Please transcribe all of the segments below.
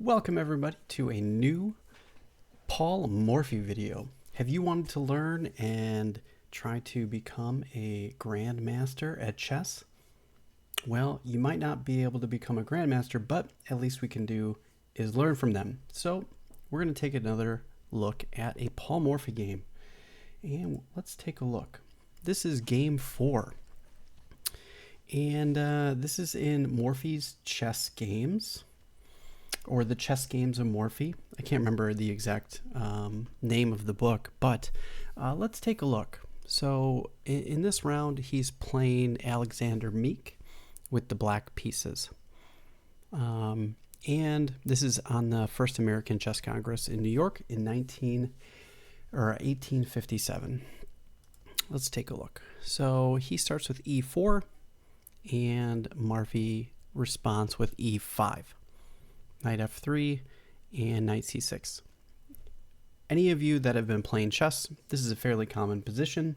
Welcome everybody to a new Paul Morphy video. Have you wanted to learn and try to become a grandmaster at chess? Well, you might not be able to become a grandmaster, but at least we can do is learn from them. So we're going to take another look at a Paul Morphy game. And let's take a look. This is game 4. And this is in Morphy's chess games, or the chess games of Morphy. I can't remember the exact name of the book, but let's take a look. So in this round, he's playing Alexander Meek with the black pieces. And this is on the First American Chess Congress in New York in 1857. Let's take a look. So he starts with e4, and Morphy responds with e5. Knight f3 and knight c6. Any of you that have been playing chess, this is a fairly common position,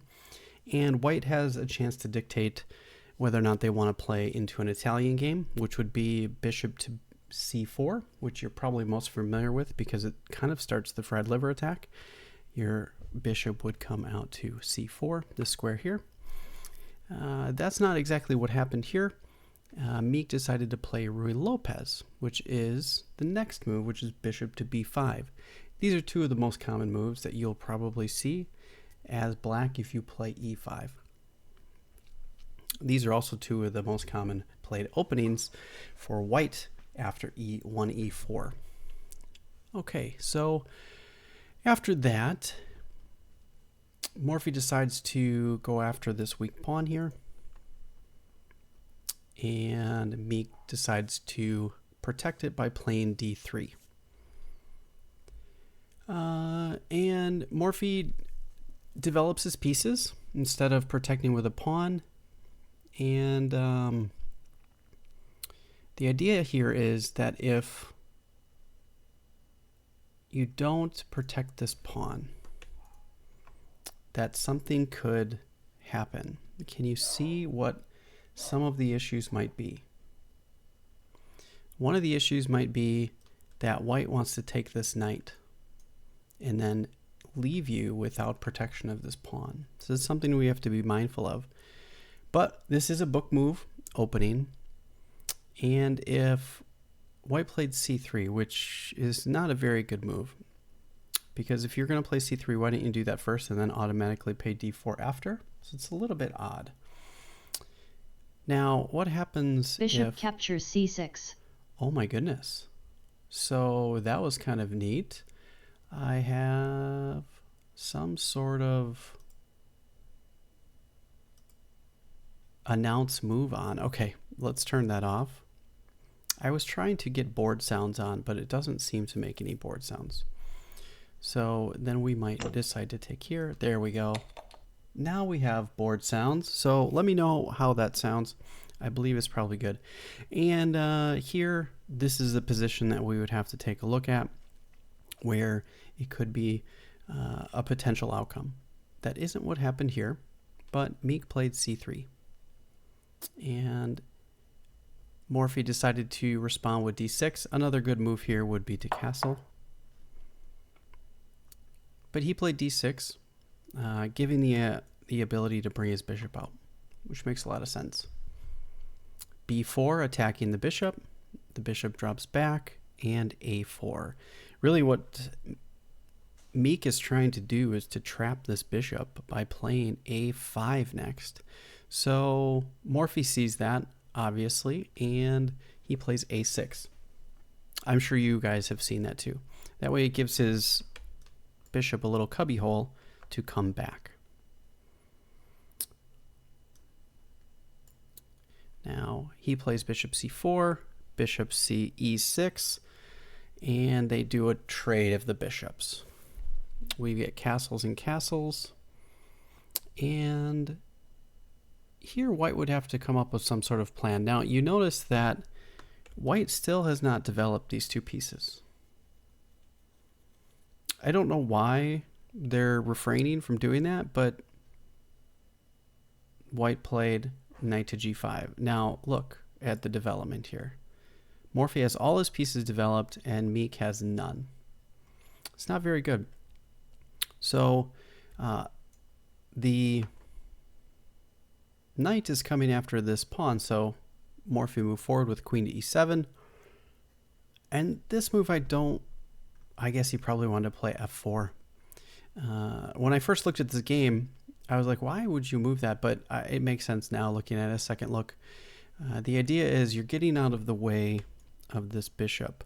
and white has a chance to dictate whether or not they want to play into an Italian game, which would be bishop to c4, which you're probably most familiar with because it kind of starts the fried liver attack. Your bishop would come out to c4, this square here. That's not exactly what happened here. Meek decided to play Ruy Lopez, which is the next move, which is bishop to b5. These are two of the most common moves that you'll probably see as black if you play e5. These are also two of the most common played openings for white after e1, e4. Okay, so after that, Morphy decides to go after this weak pawn here, and Meek decides to protect it by playing d3. And Morphy develops his pieces instead of protecting with a pawn. And the idea here is that if you don't protect this pawn, that something could happen. Can you see what some of the issues might be? One of the issues might be that white wants to take this knight and then leave you without protection of this pawn. So this is something we have to be mindful of. But this is a book move opening, and if white played c3, which is not a very good move, because if you're going to play c3, why don't you do that first and then automatically play d4 after? So it's a little bit odd. Now, what happens Bishop if... captures c6. Oh my goodness. So that was kind of neat. I have some sort of announce move on. Okay, let's turn that off. I was trying to get board sounds on, but it doesn't seem to make any board sounds. So then we might decide to take here. There we go. Now we have board sounds. So let me know how that sounds. I believe it's probably good. And here, this is the position that we would have to take a look at, where it could be a potential outcome. That isn't what happened here, but Meek played c3. And Morphy decided to respond with d6. Another good move here would be to castle. But he played d6, giving the ability to bring his bishop out, which makes a lot of sense. b4, attacking the bishop drops back, and a4. Really what Meek is trying to do is to trap this bishop by playing a5 next. So Morphy sees that, obviously, and he plays a6. I'm sure you guys have seen that too. That way it gives his bishop a little cubby hole to come back. Now he plays bishop c4, bishop e6, and they do a trade of the bishops. We get castles and castles, and here white would have to come up with some sort of plan. Now you notice that white still has not developed these two pieces. I don't know why they're refraining from doing that, but white played knight to g5. Now look at the development here. Morphy has all his pieces developed and Meek has none. It's not very good. So the knight is coming after this pawn, so Morphy move forward with queen to e7. And this move I guess he probably wanted to play f4. When I first looked at this game, I was like, why would you move that? But it makes sense now looking at a second look. The idea is you're getting out of the way of this bishop,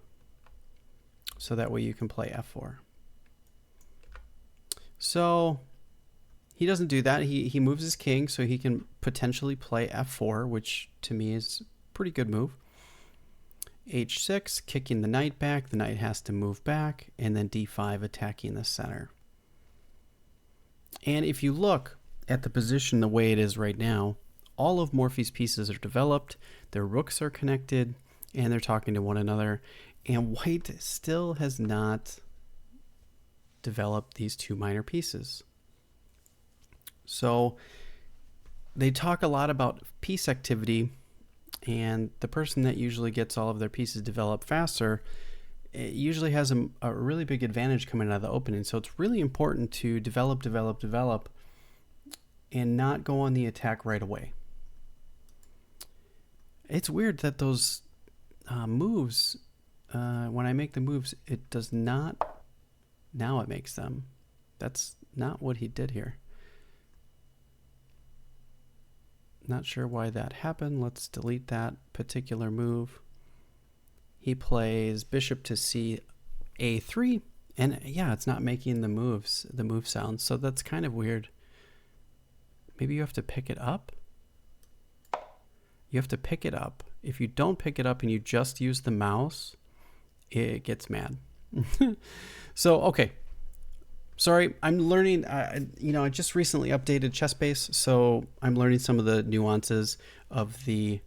so that way you can play f4. So he doesn't do that. He moves his king so he can potentially play f4, which to me is a pretty good move. h6, kicking the knight back. The knight has to move back, and then d5, attacking the center. And if you look at the position the way it is right now, all of Morphy's pieces are developed, their rooks are connected, and they're talking to one another. And white still has not developed these two minor pieces. So they talk a lot about piece activity, and the person that usually gets all of their pieces developed faster, it usually has a really big advantage coming out of the opening. So it's really important to develop, and not go on the attack right away. It's weird that those moves, when I make the moves, it does not, now it makes them. That's not what he did here. Not sure why that happened. Let's delete that particular move. He plays bishop to c a3, and yeah, it's not making the move sound, so that's kind of weird. Maybe you have to pick it up? You have to pick it up. If you don't pick it up and you just use the mouse, it gets mad. So, okay. Sorry, I'm learning, I just recently updated ChessBase, so I'm learning some of the nuances of the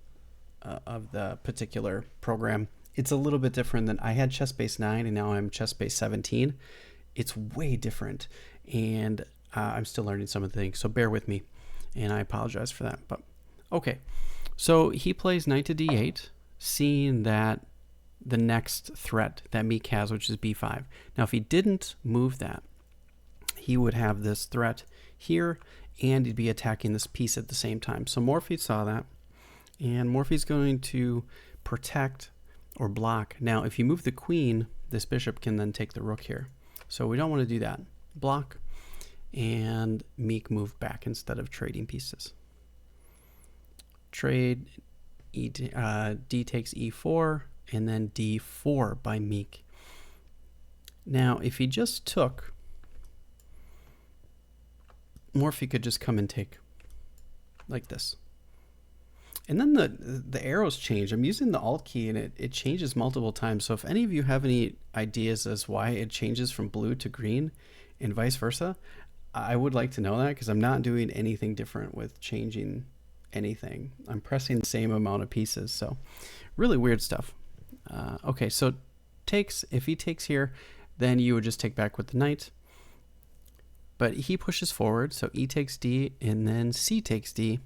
particular program. It's a little bit different than I had ChessBase 9 and now I'm ChessBase 17. It's way different, and I'm still learning some of the things, so bear with me, and I apologize for that. But okay, so he plays knight to d8, seeing that the next threat that Meek has, which is b5. Now, if he didn't move that, he would have this threat here, and he'd be attacking this piece at the same time. So Morphy saw that, and Morphy's going to protect or block. Now, if you move the queen, this bishop can then take the rook here. So we don't want to do that. Block, and Meek move back instead of trading pieces. Trade, D takes e4, and then d4 by Meek. Now, if he just took, Morphy could just come and take like this. And then the arrows change. I'm using the Alt key, and it changes multiple times. So if any of you have any ideas as why it changes from blue to green and vice versa, I would like to know that, because I'm not doing anything different with changing anything. I'm pressing the same amount of pieces. So really weird stuff. Okay, so takes, if he takes here, then you would just take back with the knight. But he pushes forward, so E takes D, and then C takes D.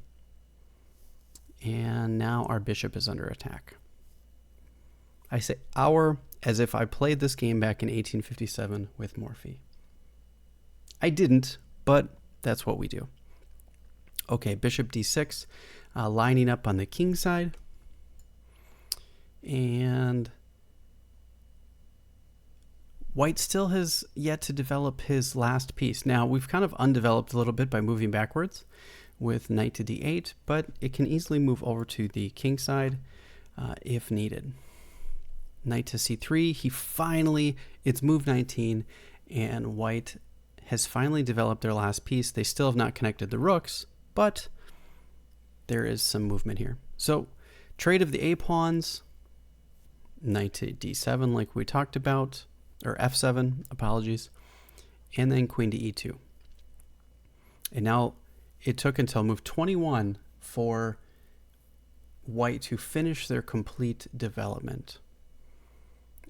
And now our bishop is under attack. I say our as if I played this game back in 1857 with Morphy. I didn't, but that's what we do. Okay, bishop d6, lining up on the king side. And white still has yet to develop his last piece. Now, we've kind of undeveloped a little bit by moving backwards with knight to d8, but it can easily move over to the king side if needed. Knight to c3, he finally, it's move 19, and white has finally developed their last piece. They still have not connected the rooks, but there is some movement here. So, trade of the A pawns, knight to d7 like we talked about, or f7, apologies, and then queen to e2. And now it took until move 21 for white to finish their complete development.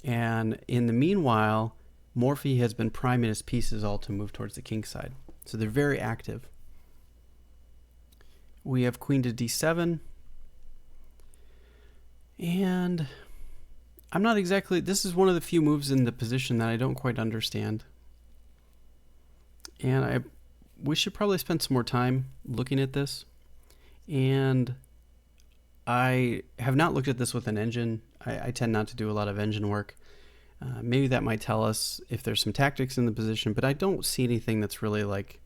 And in the meanwhile, Morphy has been priming his pieces all to move towards the king side. So they're very active. We have queen to d7. And I'm not exactly, this is one of the few moves in the position that I don't quite understand. And we should probably spend some more time looking at this. And I have not looked at this with an engine. I tend not to do a lot of engine work. Maybe that might tell us if there's some tactics in the position, but I don't see anything that's really like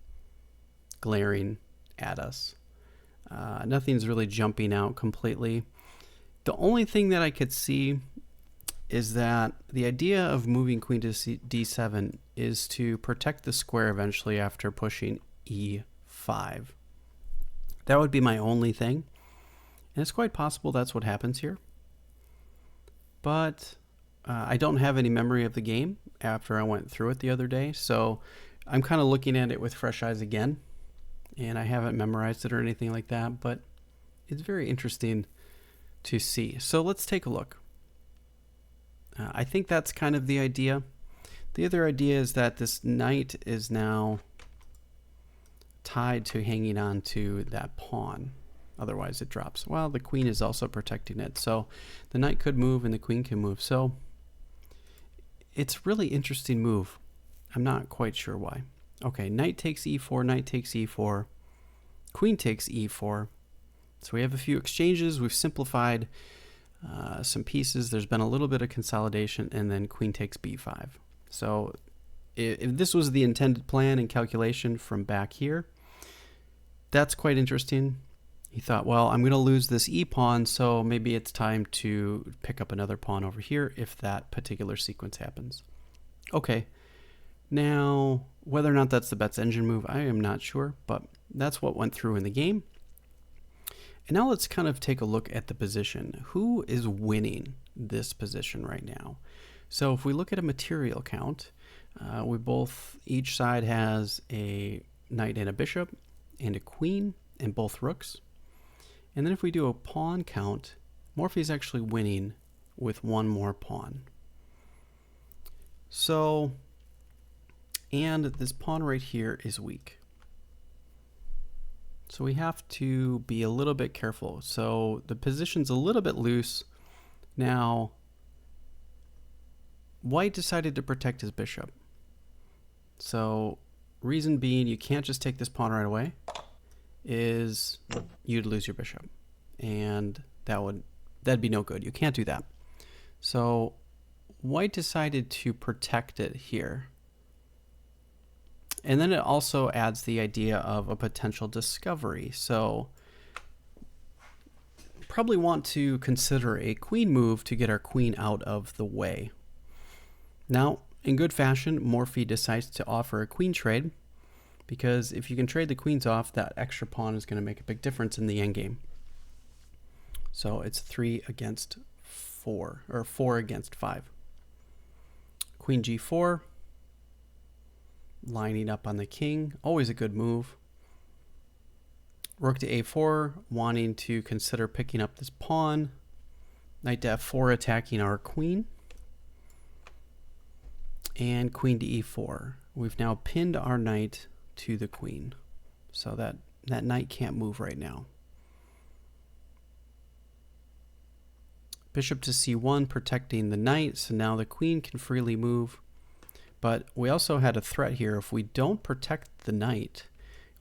glaring at us. Nothing's really jumping out completely. The only thing that I could see is that the idea of moving queen to d7 is to protect the square eventually after pushing e5. That would be my only thing. And it's quite possible that's what happens here. But I don't have any memory of the game after I went through it the other day. So I'm kind of looking at it with fresh eyes again. And I haven't memorized it or anything like that. But it's very interesting to see. So let's take a look. I think that's kind of the idea. The other idea is that this knight is now tied to hanging on to that pawn. Otherwise it drops. Well, the queen is also protecting it. So the knight could move and the queen can move. So it's a really interesting move. I'm not quite sure why. Okay, knight takes e4, knight takes e4, queen takes e4. So we have a few exchanges. We've simplified some pieces. There's been a little bit of consolidation, and then queen takes b5. So if this was the intended plan and calculation from back here, that's quite interesting. He thought, well, I'm going to lose this e-pawn, so maybe it's time to pick up another pawn over here if that particular sequence happens. Okay, now whether or not that's the Bet's engine move, I am not sure, but that's what went through in the game. And now let's kind of take a look at the position. Who is winning this position right now? So if we look at a material count, each side has a knight and a bishop and a queen and both rooks. And then if we do a pawn count, Morphy is actually winning with one more pawn. So, and this pawn right here is weak. So we have to be a little bit careful. So the position's a little bit loose. Now, white decided to protect his bishop. So reason being you can't just take this pawn right away is you'd lose your bishop. And that'd be no good. You can't do that. So white decided to protect it here. And then it also adds the idea of a potential discovery. So probably want to consider a queen move to get our queen out of the way. Now, in good fashion, Morphy decides to offer a queen trade, because if you can trade the queens off, that extra pawn is going to make a big difference in the endgame. So it's 3 against 4, or 4 against 5. Queen g4. Lining up on the king, always a good move. Rook to a4, wanting to consider picking up this pawn. Knight to f4, attacking our queen. And queen to e4. We've now pinned our knight to the queen, so that knight can't move right now. Bishop to c1, protecting the knight, so now the queen can freely move. But we also had a threat here. If we don't protect the knight,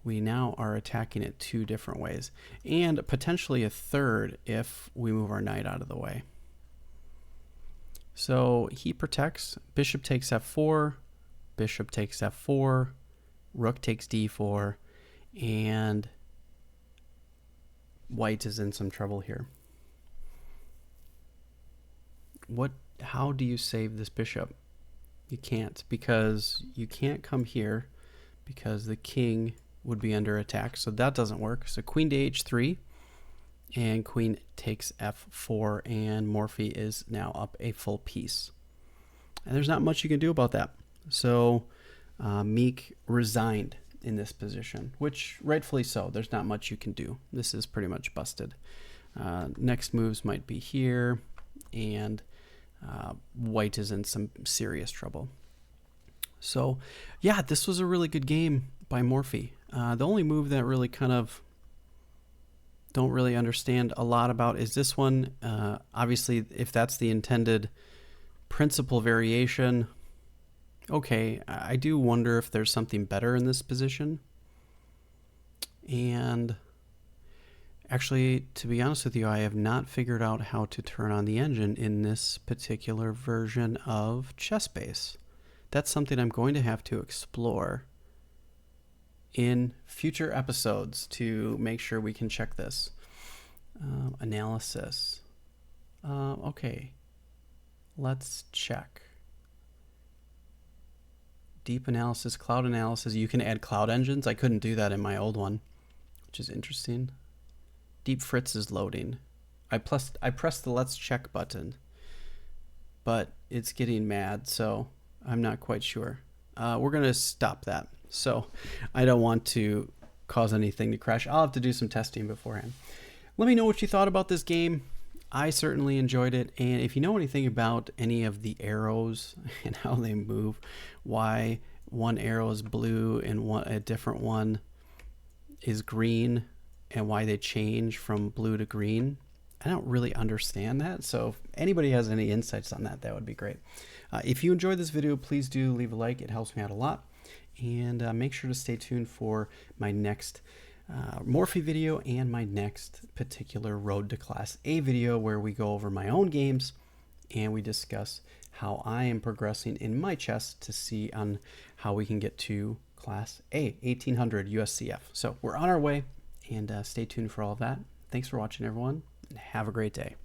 we now are attacking it 2 different ways, and potentially a third if we move our knight out of the way. So he protects. Bishop takes f4, bishop takes f4, rook takes d4, and white is in some trouble here. How do you save this bishop? You can't, because you can't come here because the king would be under attack. So that doesn't work. So queen to h3 and queen takes f4, and Morphy is now up a full piece. And there's not much you can do about that. So Meek resigned in this position, which rightfully so. There's not much you can do. This is pretty much busted. Next moves might be here, and white is in some serious trouble. So yeah, this was a really good game by Morphy. The only move that really kind of don't really understand a lot about is this one. Obviously, if that's the intended Principal variation. Okay, I do wonder if there's something better in this position. And actually, to be honest with you, I have not figured out how to turn on the engine in this particular version of ChessBase. That's something I'm going to have to explore in future episodes to make sure we can check this. Analysis. Okay, let's check. Deep analysis, cloud analysis. You can add cloud engines. I couldn't do that in my old one, which is interesting. Deep Fritz is loading. I pressed the let's check button, but it's getting mad, so I'm not quite sure. We're going to stop that. So I don't want to cause anything to crash. I'll have to do some testing beforehand. Let me know what you thought about this game. I certainly enjoyed it. And if you know anything about any of the arrows and how they move, why one arrow is blue and a different one is green, and why they change from blue to green, I don't really understand that. So if anybody has any insights on that, that would be great. If you enjoyed this video, please do leave a like. It helps me out a lot. And make sure to stay tuned for my next Morphy video and my next particular Road to Class A video, where we go over my own games and we discuss how I am progressing in my chess to see on how we can get to Class A, 1800 USCF. So we're on our way, and stay tuned for all of that. Thanks for watching, everyone, and have a great day.